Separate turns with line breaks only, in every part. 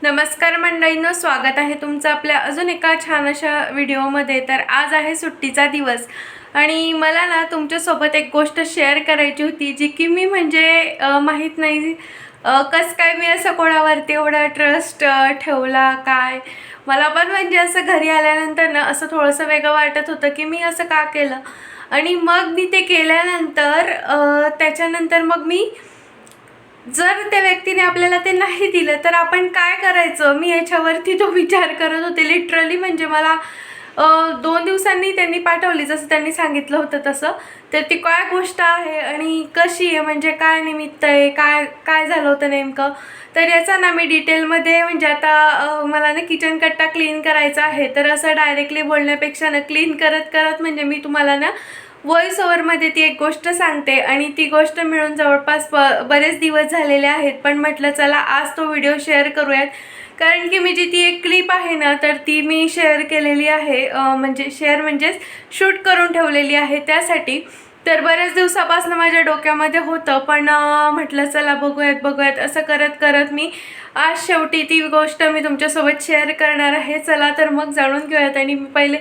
नमस्कार मंडळींनो, स्वागत आहे तुमचं आपल्या अजून एका छान अशा व्हिडिओमध्ये। तर आज आहे सुट्टीचा दिवस आणि मला ना तुमच्यासोबत एक गोष्ट शेअर करायची होती, जी की मी म्हणजे माहीत नाही कसं काय मी असं कोणावरती एवढा ट्रस्ट ठेवला काय। मला पण म्हणजे असं घरी आल्यानंतर ना असं थोडंसं वेगळं वाटत होतं की मी असं का केलं। आणि मग मी ते केल्यानंतर त्याच्यानंतर मग मी जर त्या व्यक्तीने आपल्याला ते नाही दिलं तर आपण काय करायचं, मी याच्यावरती तो विचार करत होते लिटरली। म्हणजे मला 2 दिवसांनी त्यांनी पाठवली, जसं त्यांनी सांगितलं होतं तसं। तर ती काय गोष्ट आहे आणि कशी आहे, म्हणजे काय निमित्त आहे, काय काय झालं होतं नेमकं, तर याचा ना मी डिटेलमध्ये म्हणजे आता मला ना किचन कट्टा क्लीन करायचा आहे। तर असं डायरेक्टली बोलण्यापेक्षा ना क्लीन करत करत म्हणजे मी तुम्हाला ना व्हॉइस ओव्हरमध्ये ती एक गोष्ट सांगते। आणि ती गोष्ट मिळून जवळपास बरेच दिवस झालेले आहेत, पण म्हटलं चला आज तो व्हिडिओ शेअर करूयात। कारण की मी जी ती एक क्लिप आहे ना, तर ती मी शेअर केलेली आहे, म्हणजे शेअर म्हणजेच शूट करून ठेवलेली आहे त्यासाठी। तर बऱ्याच दिवसापासून माझ्या डोक्यामध्ये होतं, पण म्हटलं चला बघूयात बघूयात असं करत करत मी आज शेवटी ती गोष्ट मी तुमच्यासोबत शेअर करणार आहे। चला तर मग जाणून घेऊयात। आणि मी पहिले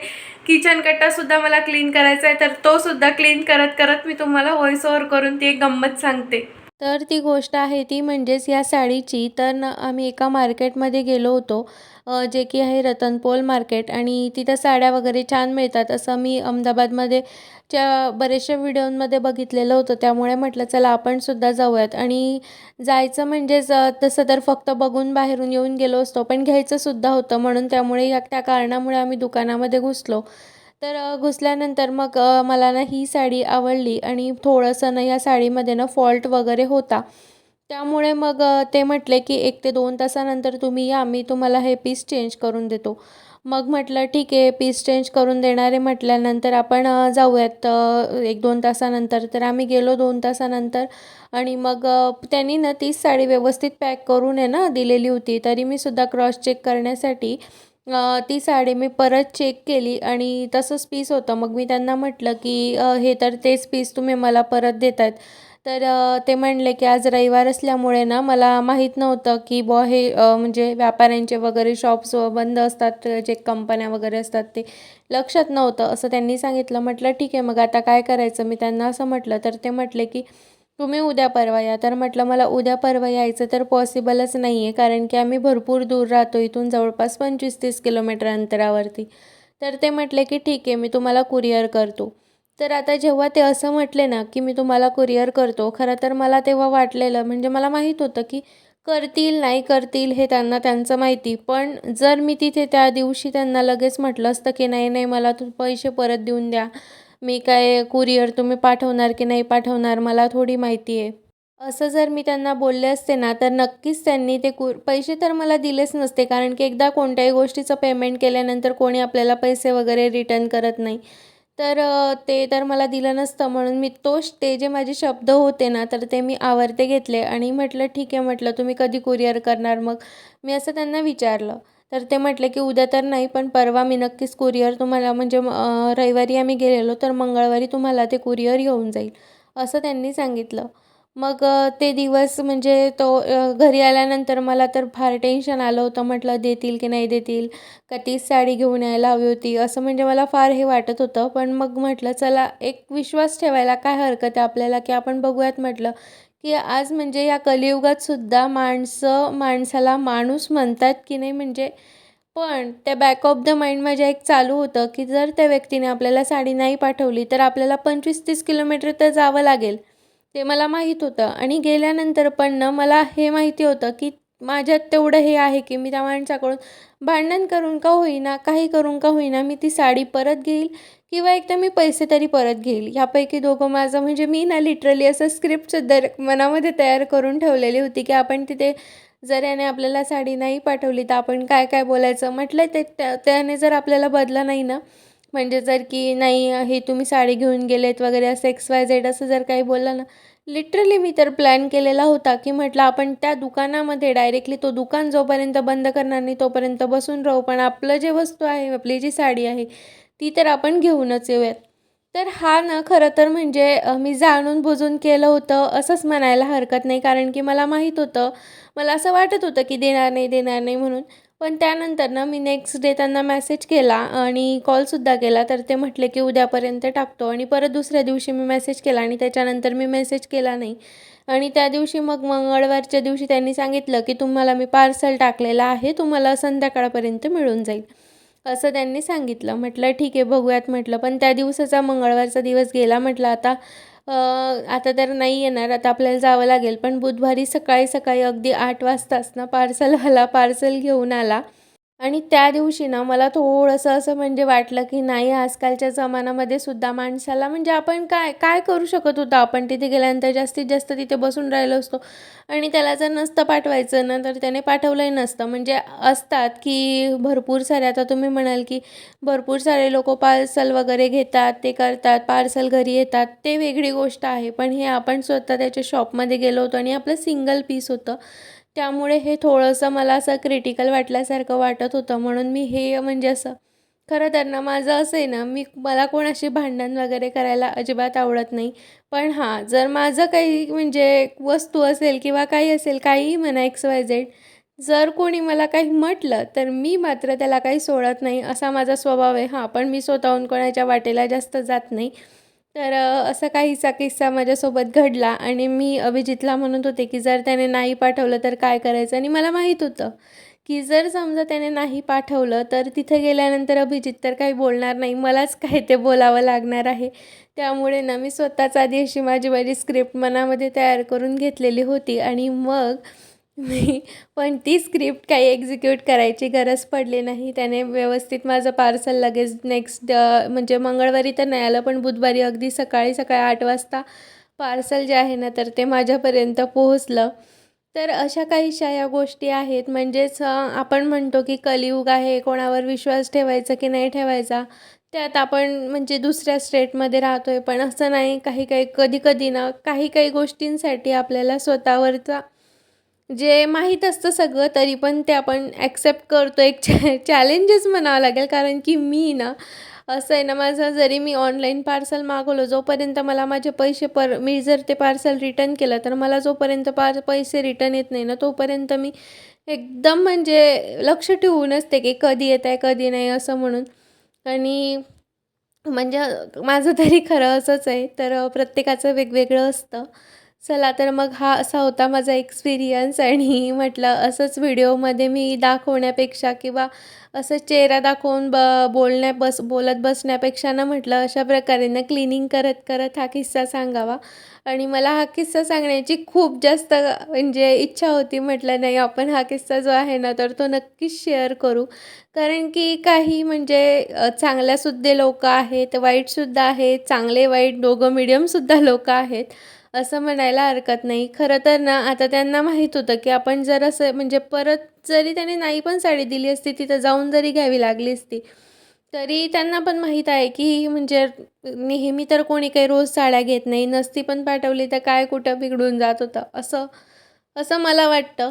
किचन कट्टासुद्धा मला क्लीन करायचा आहे, तर तो सुद्धा क्लीन करत करत मी तुम्हाला व्हॉइस ओव्हर करून ती एक गंमत सांगते। तर ती गोष्ट आहे ती म्हणजेच या साडीची। तर ना आम्ही एका मार्केटमध्ये गेलो होतो, जे की आहे रतनपोल मार्केट, आणि तिथं साड्या वगैरे छान मिळतात असं मी अहमदाबादमध्ये बऱ्याचशा व्हिडिओमध्ये बघितलेलं होतं। त्यामुळे म्हटलं चला आपण सुद्धा जाऊयात। आणि जायचं म्हणजेच तसं तर फक्त बघून बाहेरून येऊन गेलो असतो, पण घ्यायचं सुद्धा होतं, म्हणून त्यामुळे त्या कारणामुळे आम्ही दुकानामध्ये घुसलो। तर घुसल्यानंतर मग मला ना ही साडी आवडली आणि थोडंसं ना या साडीमध्ये ना फॉल्ट वगैरे होता। त्यामुळे मग ते म्हटले की 1 ते 2 तासानंतर तुम्ही या, मी तुम्हाला हे पीस चेंज करून देतो। मग म्हटलं ठीक आहे, पीस चेंज करून देणार आहे म्हटल्यानंतर आपण जाऊयात 1-2 तासानंतर। तर आम्ही गेलो 2 तासानंतर आणि मग त्यांनी ना तीच साडी व्यवस्थित पॅक करून आहे ना दिलेली होती। तरी मी सुद्धा क्रॉस चेक करण्यासाठी ती साडी मी परत चेक केली आणि तसंच पीस होतं। मग मी त्यांना म्हटलं की हे तर तेच पीस तुम्ही मला परत देत आहेत। तर ते म्हणले की आज रविवार असल्यामुळे ना मला माहीत नव्हतं की बुवा हे म्हणजे व्यापाऱ्यांचे वगैरे शॉप्स बंद असतात, जे कंपन्या वगैरे असतात ते लक्षात नव्हतं असं त्यांनी सांगितलं। म्हटलं ठीक आहे, मग आता काय करायचं, मी त्यांना असं म्हटलं। तर ते म्हटले की तुम्ही उद्या परवा या। तर म्हटलं मला उद्या परवा यायचं तर पॉसिबलच नाही आहे, कारण की आम्ही भरपूर दूर राहतो, इथून जवळपास 25-30 किलोमीटर अंतरावरती। तर ते म्हटले की ठीक आहे, मी तुम्हाला कुरिअर करतो। तर आता जेव्हा ते असं म्हटले ना की मी तुम्हाला कुरिअर करतो, खरं तर मला तेव्हा वाटलेलं, म्हणजे मला माहीत होतं की करतील नाही करतील हे त्यांना त्यांचं माहिती। पण जर मी तिथे त्या दिवशी त्यांना लगेच म्हटलं असतं की नाही नाही मला पैसे परत देऊन द्या, मी काय कुरिअर तुम्ही पाठवणार की नाही पाठवणार मला थोडी माहिती आहे, असं जर मी त्यांना बोलले असते ना, तर नक्कीच त्यांनी ते पैसे तर मला दिलेच नसते। कारण की एकदा कोणत्याही गोष्टीचं पेमेंट केल्यानंतर कोणी आपल्याला पैसे वगैरे रिटर्न करत नाही। तर ते तर मला दिलं नसतं, म्हणून मी ते जे माझे शब्द होते ना, तर ते मी आवर्ते घेतले आणि म्हटलं ठीक आहे, म्हटलं तुम्ही कधी कुरिअर करणार मग, मी असं त्यांना विचारलं। तर ते म्हटले की उद्या तर नाही, पण परवा मी नक्कीच कुरिअर तुम्हाला, म्हणजे रविवारी आम्ही गेलेलो तर मंगळवारी तुम्हाला ते कुरिअर येऊन जाईल, असं त्यांनी सांगितलं। मग ते दिवस म्हणजे घरी आल्यानंतर मला तर फार टेन्शन आलं होतं। म्हटलं देतील की नाही देतील, का तीच साडी घेऊन यायला हवी होती, असं म्हणजे मला फार हे वाटत होतं। पण मग म्हटलं चला एक विश्वास ठेवायला काय हरकत आहे आपल्याला, की आपण बघूयात म्हटलं की आज म्हणजे या कलियुगात सुद्धा माणसं माणसाला माणूस म्हणतात की नाही, म्हणजे पण त्या बॅक ऑफ द माइंड माझ्या एक चालू होतं की जर त्या व्यक्तीने आपल्याला साडी नाही पाठवली तर आपल्याला 25-30 किलोमीटर तर जावं लागेल, ते मला माहीत होतं। आणि गेल्यानंतर पण ना मला हे माहिती होतं की माझ्यात तेवढं हे आहे की मी त्या माणसाकडून भांडण करून का होईना, काही करून का होईना, मी ती साडी परत घेईल किंवा एकदा मी पैसे तरी परत घेईल, ह्यापैकी दोघं माझं, म्हणजे मी ना लिटरली असं स्क्रिप्टसुद्धा मनामध्ये तयार करून ठेवलेली होती की आपण तिथे जर याने आपल्याला साडी नाही पाठवली तर आपण काय काय बोलायचं। म्हटलं त्याने जर आपल्याला बदला नाही ना, म्हणजे जर की नाही हे तुम्ही साडी घेऊन गेलेत वगैरे असं XYZ असं जर काही बोललं ना, लिटरली मी तर प्लॅन केलेला होता की म्हटलं आपण त्या दुकानामध्ये डायरेक्टली, तो दुकान जोपर्यंत बंद करणार नाही तोपर्यंत बसून राहू, पण आपलं जे वस्तू आहे, आपली जी साडी आहे ती तर आपण घेऊनच येऊयात। तर हा ना खरं तर म्हणजे मी जाणून बुजून केलं होतं असंच म्हणायला हरकत नाही. कारण की मला माहीत होतं, मला असं वाटत होतं की देणार नाही, देणार नाही म्हणून. पण त्यानंतर ना मी नेक्स्ट डे त्यांना मेसेज केला आणि कॉलसुद्धा केला. तर ते म्हटले की उद्यापर्यंत टाकतो आणि परत दुसऱ्या दिवशी मी मेसेज केला आणि त्याच्यानंतर मी मेसेज केला नाही. आणि त्या दिवशी मग मंगळवारच्या दिवशी त्यांनी सांगितलं की तुम्हाला मी पार्सल टाकलेलं आहे, तुम्हाला संध्याकाळपर्यंत मिळून जाईल. असं त्यांनी सांगितलं. म्हटलं ठीक आहे बघूयात म्हटलं. पण त्या दिवसाचा मंगळवारचा दिवस गेला. म्हटलं आता तर नाही येणार, आता आपल्याला जावं लागेल. पण बुधवारी सकाळी सकाळी अगदी 8 वाजताच ना पार्सलवाला पार्सल घेऊन आला. आणि त्या दिवशी ना मला थोडंसं असं म्हणजे वाटलं, की नाही आजकालच्या जमान्यामध्ये सुद्धा माणसाला म्हणजे आपण काय काय करू शकत होतो आपण तिथे गेल्यानंतर जास्तीत जास्त तिथे बसून राहिलो असतो आणि त्याला जर नसतं पाठवायचं ना, तर त्याने पाठवलंही नसतं. म्हणजे असतात, की भरपूर सारे आता तुम्ही म्हणाल, की भरपूर सारे लोकं पार्सल वगैरे घेतात, ते करतात, पार्सल घरी येतात, ते वेगळी गोष्ट आहे. पण हे आपण स्वतः त्याच्या शॉपमध्ये गेलो होतो आणि आपलं सिंगल पीस होतं. त्यामुळे हे थोडंसं मला असं क्रिटिकल वाटल्यासारखं वाटत होतं. म्हणून मी हे म्हणजे असं खरं तर ना माझं असं आहे ना, मला कोणाशी भांडण वगैरे करायला अजिबात आवडत नाही. पण हां, जर माझं काही म्हणजे वस्तू असेल किंवा काही असेल, काहीही म्हणा XYZ, जर कोणी मला काही म्हटलं, तर मी मात्र त्याला काही सोडत नाही, असा माझा स्वभाव आहे. हां, पण मी स्वतःहून कोणाच्या वाटेला जास्त जात नाही. तर असा काहीसा किस्सा माझ्यासोबत घडला आणि मी अभिजितला म्हणत होते, की जर त्याने नाही पाठवलं तर काय करायचं? आणि मला माहीत होतं, की जर समजा त्याने नाही पाठवलं, तर तिथे गेल्यानंतर अभिजित तर काही बोलणार नाही. मलाच काय ते बोलावं लागणार आहे. त्यामुळे ना मी स्वतःच आधी अशी माझी माझी स्क्रिप्ट मनामध्ये तयार करून घेतलेली होती आणि मग मी पण ती स्क्रिप्ट काही एक्झिक्यूट करायची गरज पडली नाही. त्याने व्यवस्थित माझं पार्सल लगेच म्हणजे मंगळवारी तर नाही आलं, पण बुधवारी अगदी सकाळी सकाळी 8 वाजता पार्सल जे आहे ना, तर ते माझ्यापर्यंत पोहोचलं. तर अशा काहीशा या गोष्टी आहेत. म्हणजेच आपण म्हणतो की कलियुग आहे, कोणावर विश्वास ठेवायचा की नाही ठेवायचा. त्यात आपण म्हणजे दुसऱ्या स्टेटमध्ये राहतोय, पण असं नाही. काही-काही, कधी-कधी ना, काही-काही गोष्टींसाठी आपल्याला स्वतःवरचा जे माहीत असतं सगळं, तरी पण ते आपण ॲक्सेप्ट करतो. एक चॅलेंजच म्हणावं लागेल. कारण की मी ना, असं आहे ना, माझं जरी मी ऑनलाईन पार्सल मागवलं, जोपर्यंत मला माझे पैसे मी जर ते पार्सल रिटर्न केलं, तर मला जोपर्यंत पैसे रिटर्न येत नाही ना, तोपर्यंत मी एकदम म्हणजे लक्ष ठेवून असते, की कधी येतंय, कधी नाही असं म्हणून. आणि म्हणजे माझं तरी खरं असंच आहे. तर प्रत्येकाचं वेगवेगळं असतं. चला तर मग हा असा होता माझा एक्सपिरियन्स आणि म्हटलं असंच व्हिडिओमध्ये मी दाखवण्यापेक्षा किंवा असं चेहरा दाखवून बोलत बसण्यापेक्षा ना म्हटलं अशा प्रकारे ना क्लिनिंग करत करत हा किस्सा सांगावा. आणि मला हा किस्सा सांगण्याची खूप जास्त म्हणजे इच्छा होती. म्हटलं नाही, आपण हा किस्सा जो आहे ना तर तो नक्कीच शेअर करू. कारण की काही म्हणजे चांगल्यासुद्धा लोकं आहेत, वाईटसुद्धा आहेत, चांगले वाईट दोघं मीडियमसुद्धा लोकं आहेत, असं म्हणायला हरकत नाही. खरं तर ना आता त्यांना माहीत होतं, की आपण जर असं म्हणजे परत जरी त्याने नाही पण साडी दिली असती, तिथं जाऊन जरी घ्यावी लागली असती, तरी त्यांना पण माहीत आहे, की म्हणजे नेहमी तर कोणी काही रोज साड्या घेत नाही. नसती पण पाठवली तर काय कुठं बिघडून जात होतं, असं असं मला वाटतं.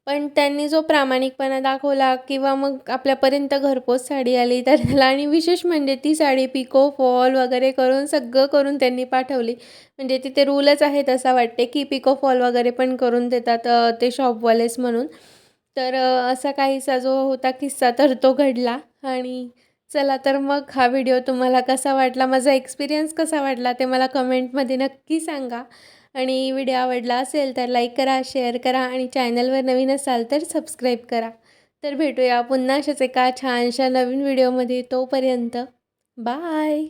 पण त्यांनी जो प्रामाणिकपणा दाखवला किंवा मग आपल्यापर्यंत घरपोच साडी आली तर त्याला आणि विशेष म्हणजे ती साडी पिको फॉल वगैरे करून सगळं करून त्यांनी पाठवली. म्हणजे तिथे रूलच आहे तसा वाटते, की पिको फॉल वगैरे पण करून देतात ते शॉपवालेच म्हणून. तर असा काहीसा जो होता किस्सा तर तो घडला. आणि चला तर मग हा व्हिडिओ तुम्हाला कसा वाटला, माझा एक्सपिरियन्स कसा वाटला ते मला कमेंटमध्ये नक्की सांगा. आणि व्हिडिओ आवडला असेल तर लाईक करा, शेअर करा आणि चॅनलवर नवीन असाल तर सबस्क्राईब करा. तर भेटूया पुन्हा अशाच एका छानशा नवीन व्हिडिओमध्ये. तोपर्यंत बाय.